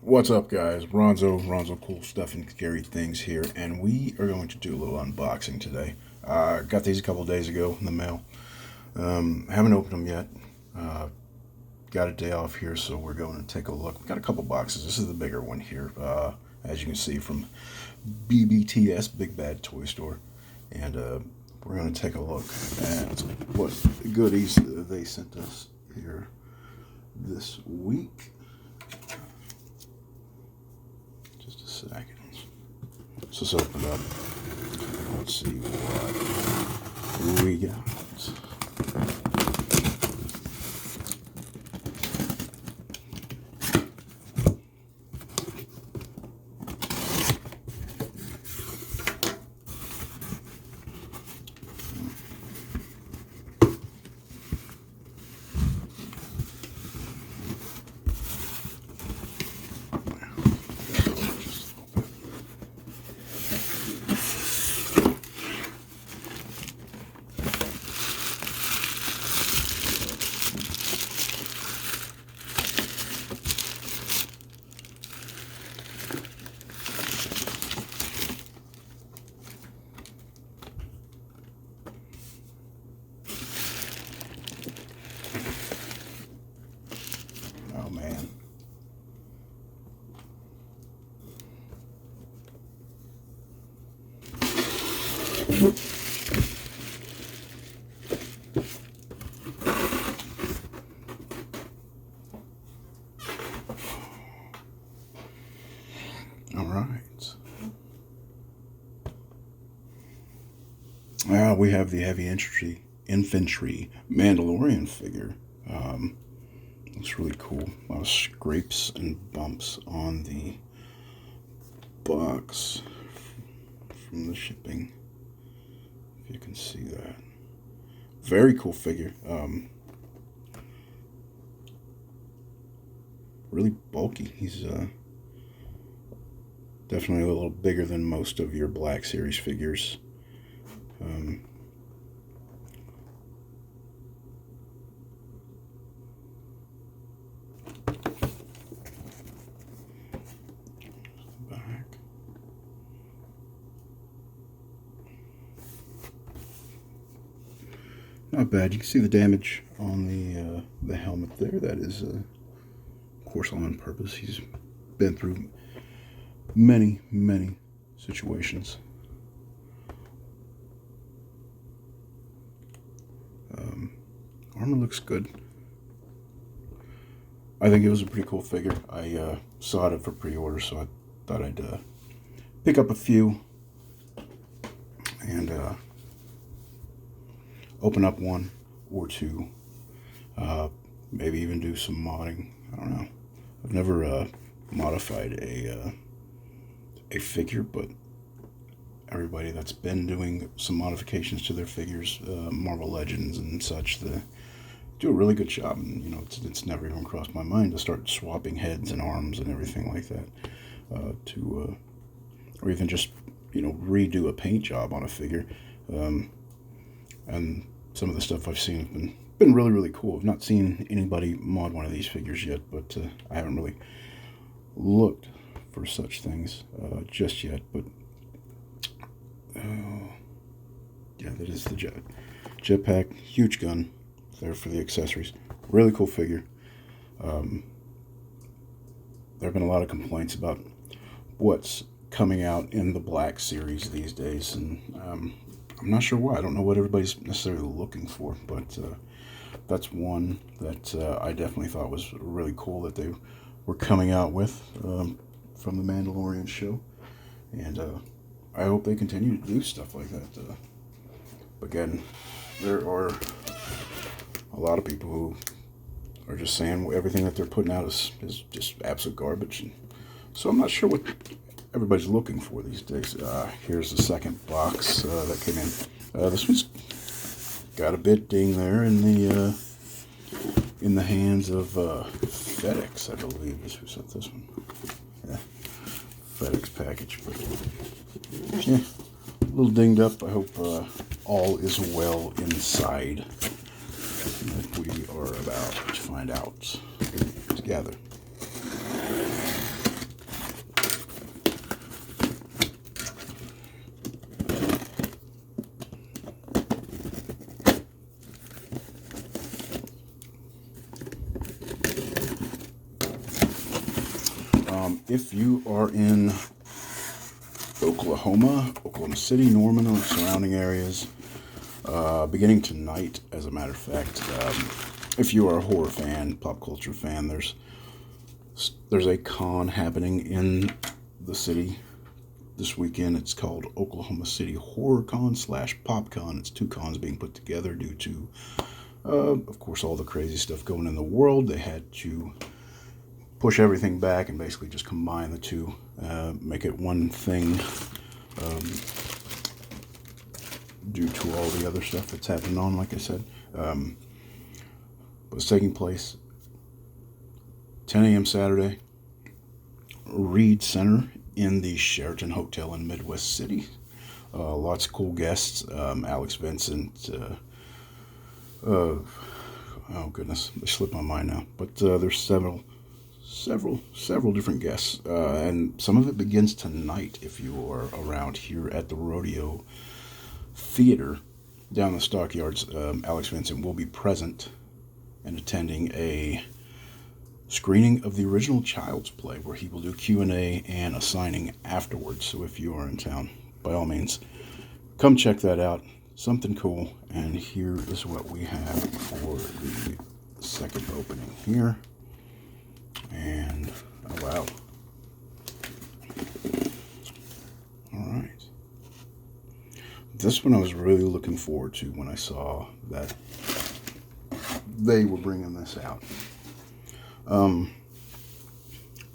What's up, guys? Ronzo Cool Stuff and Scary Things here, and we are going to do a little unboxing today. Got these a couple days ago in the mail. Haven't opened them yet. Uh, got a day off here, so we're going to take a look. We got a couple boxes. This is the bigger one here, as you can see from BBTS, Big Bad Toy Store, and we're going to take a look at what goodies they sent us here this week. Just a second. Let's just open up. Let's see what we got. Oh man. All right. We have the heavy infantry Mandalorian figure. Looks really cool. A lot of scrapes and bumps on the box from the shipping. If you can see that. Very cool figure. Really bulky. He's definitely a little bigger than most of your Black Series figures. Back. Not bad. You can see the damage on the helmet there. That is, of course, on purpose. He's been through many situations. Armor looks good. I think it was a pretty cool figure. I saw it for pre-order, so I thought I'd pick up a few and open up one or two. Maybe even do some modding. I don't know. I've never modified a figure, but everybody that's been doing some modifications to their figures, Marvel Legends and such, they do a really good job. And it's never even crossed my mind to start swapping heads and arms and everything like that, or even just redo a paint job on a figure. And some of the stuff I've seen has been really cool. I've not seen anybody mod one of these figures yet, but I haven't really looked for such things just yet. But yeah, that is the jetpack, huge gun there for the accessories. Really cool figure. There have been a lot of complaints about what's coming out in the Black Series these days, and I'm not sure why. I don't know what everybody's necessarily looking for, but that's one that I definitely thought was really cool that they were coming out with from the Mandalorian show, and I hope they continue to do stuff like that. Again, there are a lot of people who are just saying everything that they're putting out is just absolute garbage, and so I'm not sure what everybody's looking for these days. Here's the second box that came in. This one's got a bit ding there in the hands of FedEx, I believe is who sent this one. Yeah, FedEx package, but yeah, a little dinged up. I hope all is well inside. Like we are about to find out together. If you are in Oklahoma City, Norman, or surrounding areas, beginning tonight, as a matter of fact, if you are a horror fan, pop culture fan, there's a con happening in the city this weekend. It's called Oklahoma City Horror Con / PopCon. It's two cons being put together due to, of course, all the crazy stuff going in the world. They had to push everything back and basically just combine the two, make it one thing, due to all the other stuff that's happening on, like I said. But it's taking place 10 a.m. Saturday, Reed Center in the Sheraton Hotel in Midwest City. Lots of cool guests. Alex Vincent. Oh goodness, they slipped my mind now. But there's several different guests, and some of it begins tonight. If you are around here at the Rodeo Theater down the Stockyards, Alex Vincent will be present and attending a screening of the original Child's Play, where he will do Q&A and a signing afterwards. So if you are in town, by all means, come check that out. Something cool. And here is what we have for the second opening here. And, oh wow. Alright. This one I was really looking forward to when I saw that they were bringing this out. And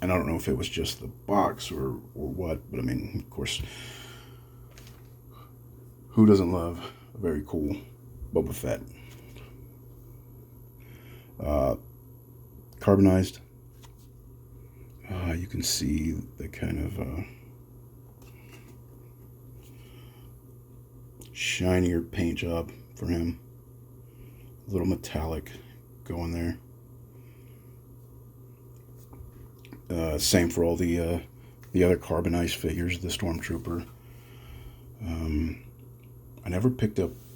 I don't know if it was just the box or what, but I mean, of course, who doesn't love a very cool Boba Fett? Carbonized. You can see the kind of shinier paint job for him. A little metallic going there. Same for all the other carbonized figures, the Stormtrooper.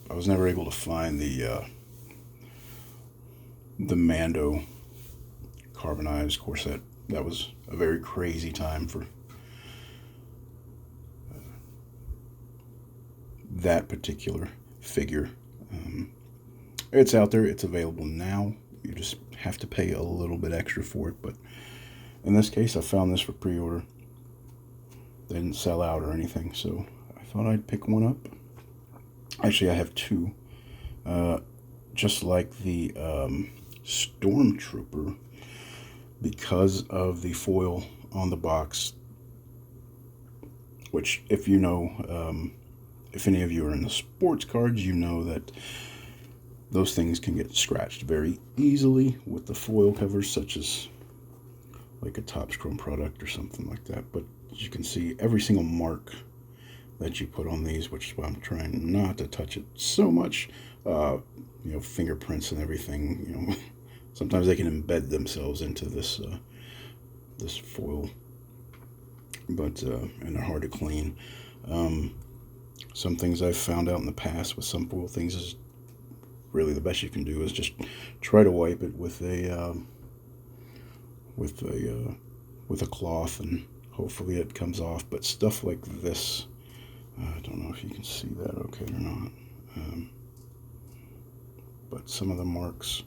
I was never able to find the Mando carbonized. Of course, that was a very crazy time for that particular figure. It's out there. It's available now. You just have to pay a little bit extra for it, but in this case, I found this for pre-order. They didn't sell out or anything, so I thought I'd pick one up. Actually, I have two. Just like the Stormtrooper, because of the foil on the box, which, if you know, if any of you are in the sports cards, you know that those things can get scratched very easily with the foil covers, such as like a Topps Chrome product or something like that. But you can see every single mark that you put on these, which is why I'm trying not to touch it so much. Fingerprints and everything. Sometimes they can embed themselves into this foil, but and they're hard to clean. Some things I've found out in the past with some foil things is really the best you can do is just try to wipe it with a cloth, and hopefully it comes off. But stuff like this, I don't know if you can see that okay or not, but some of the marks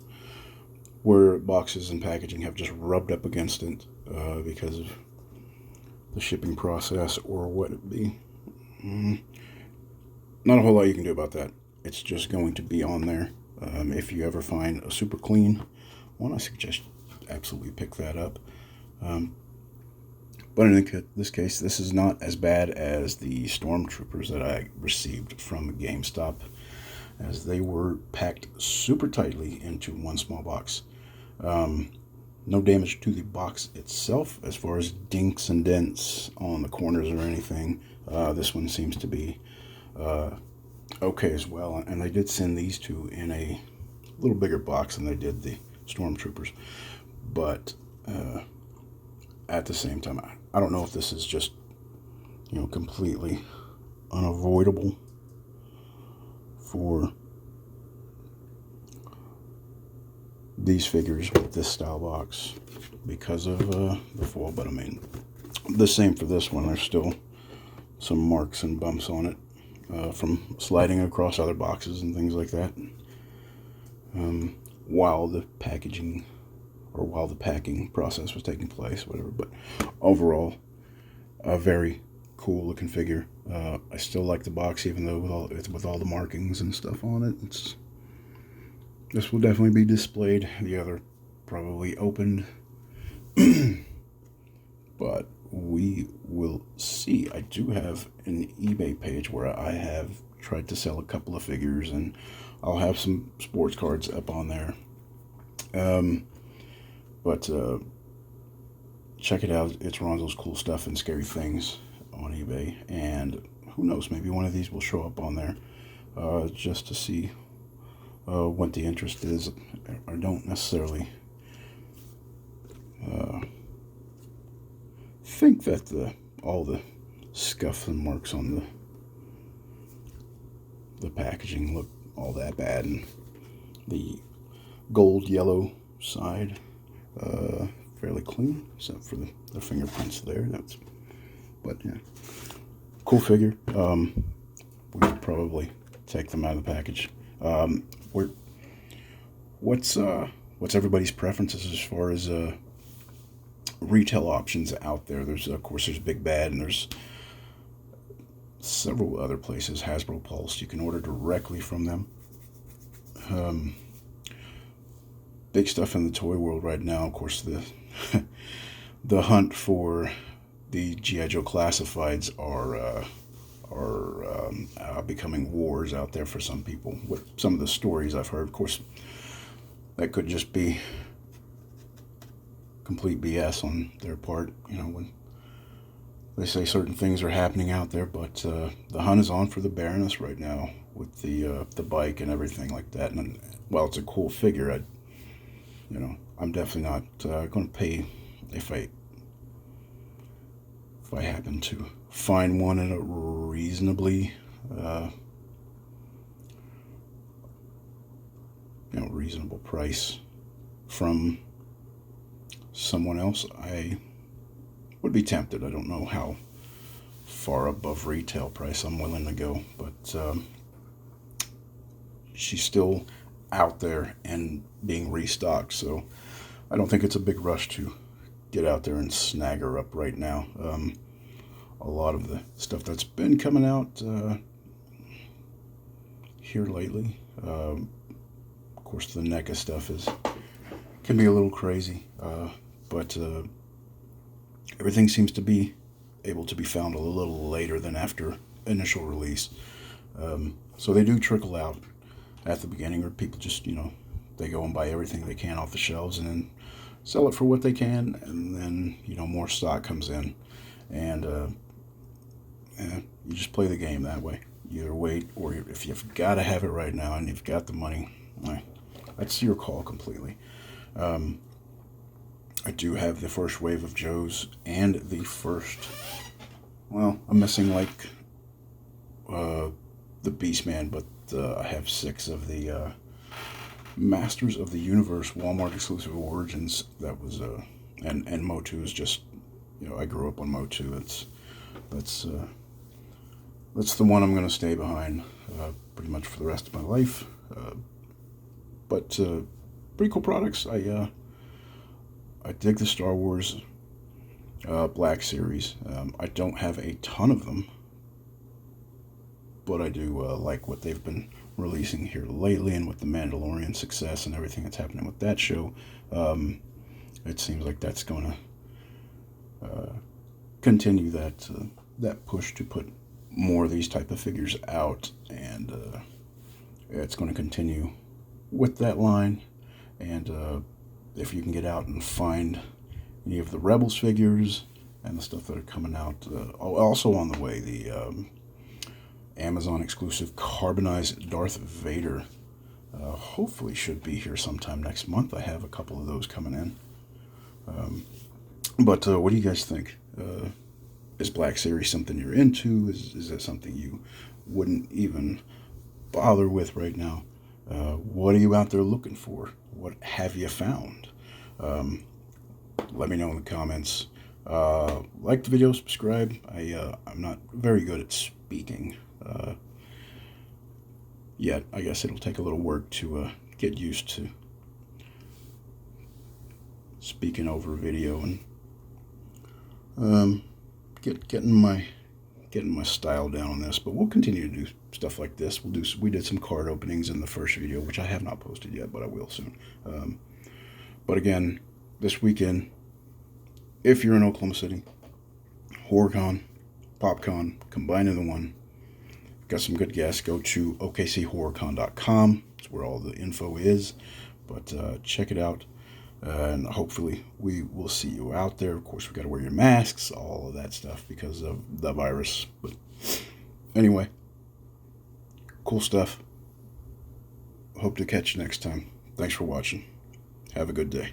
where boxes and packaging have just rubbed up against it because of the shipping process or what it be. Not a whole lot you can do about that. It's just going to be on there. If you ever find a super clean one, I suggest absolutely pick that up. But in this case, this is not as bad as the Stormtroopers that I received from GameStop, as they were packed super tightly into one small box. No damage to the box itself as far as dinks and dents on the corners or anything. This one seems to be okay as well. And they did send these two in a little bigger box than they did the Stormtroopers. But at the same time, I don't know if this is just, completely unavoidable for these figures with this style box because of the foil, but I mean, the same for this one. There's still some marks and bumps on it from sliding across other boxes and things like that. While the packaging or while the packing process was taking place, whatever. But overall, a very cool looking figure. I still like the box, even though with all the markings and stuff on it. This will definitely be displayed. The other probably opened, but we will see. I do have an eBay page where I have tried to sell a couple of figures, and I'll have some sports cards up on there. But check it out. It's Ronzo's Cool Stuff and Scary Things on eBay, and who knows, maybe one of these will show up on there just to see what the interest is. I don't necessarily think that all the scuffs and marks on the packaging look all that bad, and the gold yellow side fairly clean, except for the fingerprints there. But yeah, cool figure. We could probably take them out of the package. What's everybody's preferences as far as retail options out there? There's Big Bad, and there's several other places. Hasbro Pulse, you can order directly from them. Big stuff in the toy world right now. Of course, the hunt for the G.I. Joe classifieds are becoming wars out there for some people. With some of the stories I've heard, of course, that could just be complete BS on their part. When they say certain things are happening out there, but the hunt is on for the Baroness right now with the bike and everything like that. And while it's a cool figure, I'm definitely not going to pay if I happen to find one at a reasonably reasonable price from someone else. I would be tempted. I don't know how far above retail price I'm willing to go, but she's still out there and being restocked, so I don't think it's a big rush to get out there and snag her up right now. A lot of the stuff that's been coming out here lately, of course, the NECA stuff can be a little crazy, but everything seems to be able to be found a little later than after initial release. So they do trickle out at the beginning, or people just, they go and buy everything they can off the shelves and then sell it for what they can, and then, more stock comes in, and you just play the game that way. You either wait, or if you've got to have it right now and you've got the money, that's your call completely. I do have the first wave of Joes and the first, I'm missing the Beastman, but I have 6 of the Masters of the Universe Walmart exclusive Origins. That was and Motu is just, I grew up on Motu. That's the one I'm going to stay behind pretty much for the rest of my life. But pretty cool products. I dig the Star Wars Black Series. I don't have a ton of them, but I do like what they've been releasing here lately, and with the Mandalorian success and everything that's happening with that show, it seems like that's going to continue that push to put more of these type of figures out, and it's going to continue with that line. And if you can get out and find any of the Rebels figures and the stuff that are coming out, also on the way, the Amazon exclusive Carbonized Darth Vader hopefully should be here sometime next month. I have a couple of those coming in. But what do you guys think? Is Black Series something you're into? Is that something you wouldn't even bother with right now? What are you out there looking for? What have you found? Let me know in the comments. Like the video, subscribe. I'm not very good at speaking yet. I guess it'll take a little work to get used to speaking over a video and getting my style down on this. But we'll continue to do stuff like this. We did some card openings in the first video, which I have not posted yet, but I will soon. But again, this weekend, if you're in Oklahoma City, HorrorCon, PopCon, combined into one. Got some good guests. Go to okchorrorcon.com. It's where all the info is. But check it out. And hopefully we will see you out there. Of course, we got to wear your masks, all of that stuff because of the virus. But anyway, cool stuff. Hope to catch you next time. Thanks for watching. Have a good day.